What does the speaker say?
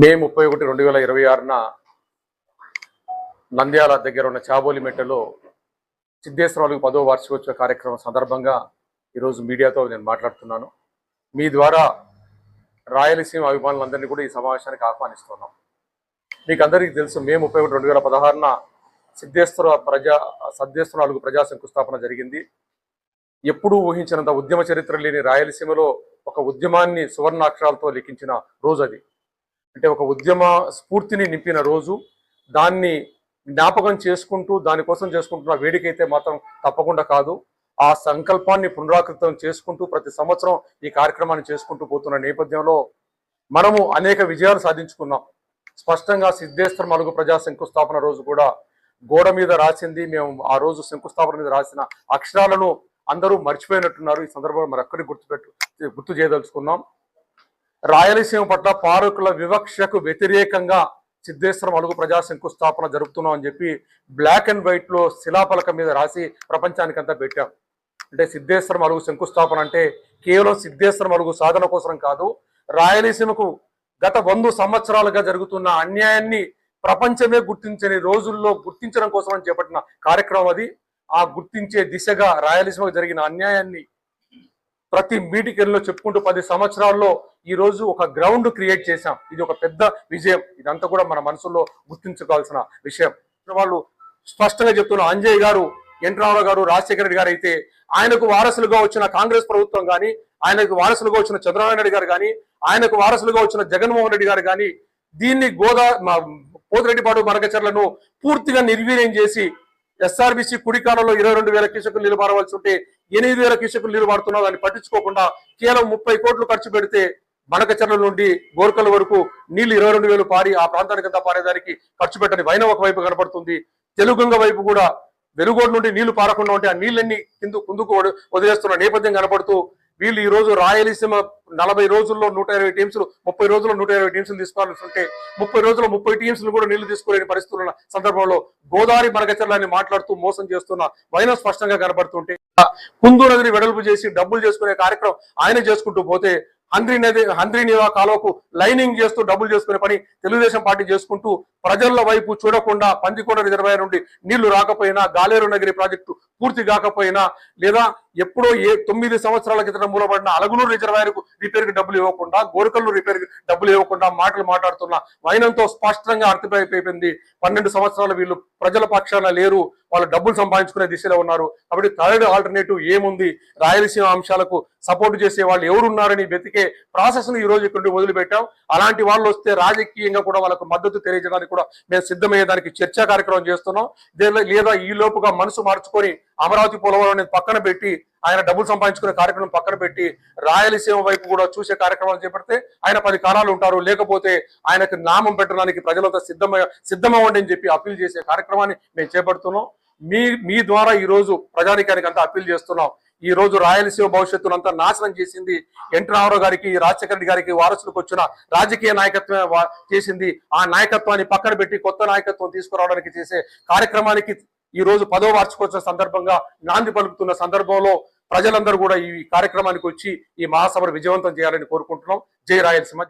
మే 31, 2026న నంద్యాల దగ్గర ఉన్న చాబోలిమెట్టలో సిద్ధేశ్వరాలకు 10వ వార్షికోత్సవ కార్యక్రమం సందర్భంగా ఈరోజు మీడియాతో నేను మాట్లాడుతున్నాను. మీ ద్వారా రాయలసీమ అభిమానులందరినీ కూడా ఈ సమావేశానికి ఆహ్వానిస్తున్నాం. మీకు అందరికీ తెలుసు, మే 31, 2016న సిద్ధేశ్వరాలకు ప్రజా శంకుస్థాపన జరిగింది. ఎప్పుడూ ఊహించినంత ఉద్యమ చరిత్ర లేని రాయలసీమలో ఒక ఉద్యమాన్ని సువర్ణాక్షరాలతో లిఖించిన రోజు అది. అంటే ఒక ఉద్యమ స్ఫూర్తిని నింపిన రోజు. దాన్ని జ్ఞాపకం చేసుకుంటూ దానికోసం చేసుకుంటున్న వేడికైతే మాత్రం తప్పకుండా కాదు. ఆ సంకల్పాన్ని పునరాకృతం చేసుకుంటూ ప్రతి సంవత్సరం ఈ కార్యక్రమాన్ని చేసుకుంటూ పోతున్న నేపథ్యంలో మనము అనేక విజయాలు సాధించుకున్నాం. స్పష్టంగా సిద్ధేశ్వర ప్రజా శంకుస్థాపన రోజు కూడా గోడ మీద రాసింది, మేము ఆ రోజు శంకుస్థాపన మీద రాసిన అక్షరాలను అందరూ మర్చిపోయినట్టున్నారు. ఈ సందర్భంలో మరొక్కడి గుర్తు చేయదలుచుకున్నాం. రాయలసీమ పట్ల పాలకుల వివక్షకు వ్యతిరేకంగా సిద్ధేశ్వర ప్రజా శంకుస్థాపన జరుపుతున్నాం అని చెప్పి బ్లాక్ అండ్ వైట్ లో శిలాఫలకం మీద రాసి ప్రపంచానికంతా పెట్టాం. అంటే సిద్ధేశ్వర శంకుస్థాపన అంటే కేవలం సిద్ధేశ్వర సాధన కోసం కాదు, రాయలసీమకు గత 100 సంవత్సరాలుగా జరుగుతున్న అన్యాయాన్ని ప్రపంచమే గుర్తించని రోజుల్లో గుర్తించడం కోసం అని చేపట్టిన కార్యక్రమం అది. ఆ గుర్తించే దిశగా రాయలసీమకు జరిగిన అన్యాయాన్ని ప్రతి మీటింగ్లో చెప్పుకుంటూ 10 సంవత్సరాల్లో ఈ రోజు ఒక గ్రౌండ్ క్రియేట్ చేశాం. ఇది ఒక పెద్ద విజయం. ఇదంతా కూడా మన మనసులో గుర్తించుకోవాల్సిన విషయం. వాళ్ళు స్పష్టంగా చెప్తున్న అంజయ్ గారు, ఎన్ రామారావు గారు, రాజశేఖర రెడ్డి గారు అయితే ఆయనకు వారసులుగా వచ్చిన కాంగ్రెస్ ప్రభుత్వం కానీ, ఆయనకు వారసులుగా వచ్చిన చంద్రబాబు నాయుడు గారు కానీ, ఆయనకు వారసులుగా వచ్చిన జగన్మోహన్ రెడ్డి గారు కానీ దీన్ని పోతిరెడ్డిపాడు మరకచర్లను పూర్తిగా నిర్వీర్యం చేసి ఎస్ఆర్బిసి కుడికాలంలో 22,000 క్యూసెక్కులు నీళ్లు మారవలసి ఉంటే 8,000 క్యూసెక్కులు నీళ్లు మారుతున్నా దాన్ని పట్టించుకోకుండా కేవలం 30 కోట్లు ఖర్చు పెడితే మడకచర్ల నుండి గోర్కల వరకు నీళ్లు 22,000 పారి ఆ ప్రాంతానికి అంతా పారేదానికి ఖర్చు పెట్టని వైనం ఒకవైపు కనపడుతుంది. తెలుగుంగ వైపు కూడా వెలుగోడు నుండి నీళ్లు పారకుండా ఉంటే ఆ నీళ్ళన్నీ కుందుకు వదిలేస్తున్న నేపథ్యం కనపడుతూ వీళ్ళు ఈ రోజు రాయలసీమ 40 రోజుల్లో 120 టీమ్స్, 30 రోజుల్లో 120 టీమ్స్ తీసుకోవాల్సి ఉంటే 30 రోజుల్లో 30 టీమ్స్ కూడా నీళ్లు తీసుకోలేని పరిస్థితులు ఉన్న సందర్భంలో గోదావరి మరకచర్లని మాట్లాడుతూ మోసం చేస్తున్న వైనం స్పష్టంగా కనబడుతుంటే కుందు నదిని వెడల్పు చేసి డబ్బులు చేసుకునే కార్యక్రమం ఆయన చేసుకుంటూ పోతే హంద్రీ నీవా కాలువకు లైనింగ్ చేస్తూ డబ్బులు చేసుకునే పని తెలుగుదేశం పార్టీ చేసుకుంటూ ప్రజల వైపు చూడకుండా పందికొండ రిజర్వాయర్ నుండి నీళ్లు రాకపోయినా, గాలేరు నగరి ప్రాజెక్టు పూర్తి కాకపోయినా, లేదా ఎప్పుడో 9 సంవత్సరాల క్రితం మూలబడిన అలగునూరు రిజర్వాయర్కు రిపేర్కి డబ్బులు ఇవ్వకుండా, గోరుకల్లు రిపేర్కి డబ్బులు ఇవ్వకుండా మాటలు మాట్లాడుతున్న వైనంతో స్పష్టంగా అర్థమైపోయింది 12 సంవత్సరాలు వీళ్ళు ప్రజల పక్షాన లేరు, వాళ్ళు డబ్బులు సంపాదించుకునే దిశలో ఉన్నారు. కాబట్టి థర్డ్ ఆల్టర్నేటివ్ ఏముంది, రాయలసీమ అంశాలకు సపోర్ట్ చేసే వాళ్ళు ఎవరున్నారని వెతికే ప్రాసెస్ ను ఈ రోజు ఇక్కడ మొదలుపెట్టాం. అలాంటి వాళ్ళు వస్తే రాజకీయంగా కూడా వాళ్ళకు మద్దతు తెలియజేయడానికి కూడా మేము సిద్ధమయ్యేదానికి చర్చా కార్యక్రమం చేస్తున్నాం. లేదా ఈ లోపుగా మనసు మార్చుకొని అమరావతి పోలవరం అనేది పక్కన పెట్టి ఆయన డబ్బులు సంపాదించుకునే కార్యక్రమం పక్కన పెట్టి రాయలసీమ వైపు కూడా చూసే కార్యక్రమాలు చేపడితే ఆయన 10 కాలాలు ఉంటారు. లేకపోతే ఆయనకు నామం పెట్టడానికి ప్రజలతో సిద్ధమవ్వండి అని చెప్పి అప్పీల్ చేసే కార్యక్రమాన్ని మేము చేపడుతున్నాం. మీ ద్వారా ఈ రోజు ప్రజానికానికి అంతా అప్పీల్ చేస్తున్నాం. ఈ రోజు రాయలసీమ భవిష్యత్తును అంతా నాశనం చేసింది ఎన్ రామారావు గారికి, రాజశేఖర రెడ్డి గారికి వారసులకు వచ్చిన రాజకీయ నాయకత్వం చేసింది. ఆ నాయకత్వాన్ని పక్కన పెట్టి కొత్త నాయకత్వం తీసుకురావడానికి చేసే కార్యక్రమానికి ఈ రోజు 10వ వార్షికోత్సవ సందర్భంగా నాంది పలుకుతున్న సందర్భంలో ప్రజలందరూ కూడా ఈ కార్యక్రమానికి వచ్చి ఈ మహాసభను విజయవంతం చేయాలని కోరుకుంటున్నాం. జై రాయలసీమ.